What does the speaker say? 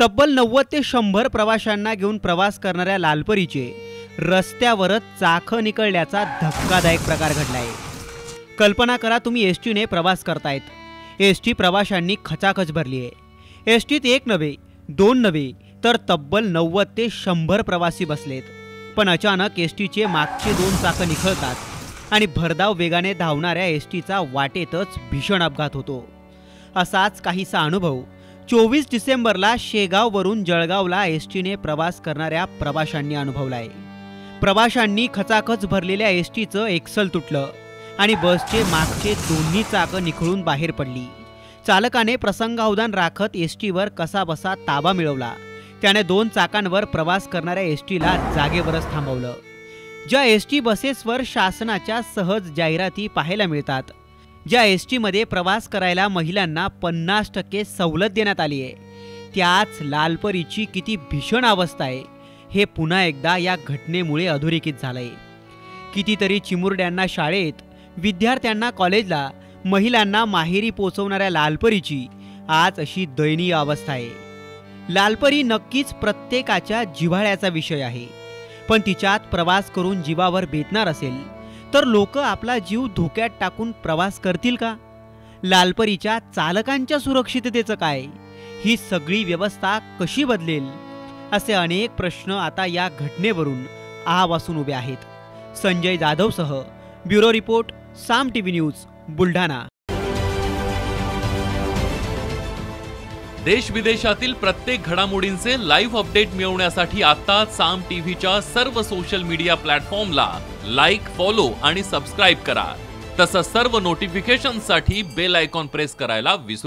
तब्बल 90 ते 100 प्रवाशांना घेऊन प्रवास करणाऱ्या लालपरीचे रस्त्यावरच चाकं निकळल्याचा धक्कादायक प्रकार घडलाय। कल्पना करा, तुम्ही एसटीने प्रवास करतायत। एसटी प्रवाशांनी खचाखच भरली आहे। एसटीत एक नव्हे, दोन नव्हे, तर तब्बल 90 ते 100 प्रवासी बसलेत। पण अचानक एसटीचे मागचे दोन चाकं निखळतात आणि भरधाव वेगाने धावणाऱ्या एसटीचा वाटेतच भीषण अपघात होतो। असाच काहीसा अनुभव 24 डिसेंबरला शेगाववरून जळगावला एसटीने प्रवास करणाऱ्या प्रवाशांनी अनुभवलाय। प्रवाशांनी खचाखच भरलेल्या एसटीचं एक्सल तुटलं आणि बसचे मागचे दोन्ही चाकं निखळून बाहेर पडली। चालकाने प्रसंगावधान राखत एसटीवर कसाबसा ताबा मिळवला। त्याने दोन चाकांवर प्रवास करणाऱ्या एसटीला जागेवरच थांबवलं। ज्या एसटी बसेसवर शासनाच्या सहज जाहिराती पाहायला मिळतात, ज्या एसटीमध्ये प्रवास करायला महिलांना 50% सवलत देण्यात आली आहे, त्याच लालपरीची किती भीषण अवस्था आहे हे पुन्हा एकदा या घटनेमुळे अधोरेखित झालंय। कितीतरी चिमुरड्यांना शाळेत, विद्यार्थ्यांना कॉलेजला, महिलांना माहेरी पोहोचवणाऱ्या लालपरीची आज अशी दयनीय अवस्था आहे। लालपरी नक्कीच प्रत्येकाच्या जिव्हाळ्याचा विषय आहे, पण तिच्यात प्रवास करून जीवावर बेतणार असेल तर लोक आपला जीव धोक्यात टाकून प्रवास करतील का? लालपरीच्या चालकांच्या सुरक्षिततेचं काय? ही सगळी व्यवस्था कशी बदलेल? असे अनेक प्रश्न आता या घटनेवरून आवासून उभे आहेत। संजय जाधवसह ब्युरो रिपोर्ट, साम टीव्ही न्यूज, बुलढाणा। देश विदेशातील प्रत्येक घडामोडींचे लाईव्ह अपडेट मिळवण्यासाठी आता साम टीव्हीच्या सर्व सोशल मीडिया प्लॅटफॉर्मला लाईक, फॉलो आणि सबस्क्राइब करा। तसंच सर्व नोटिफिकेशनसाठी बेल आयकॉन प्रेस करायला विसरू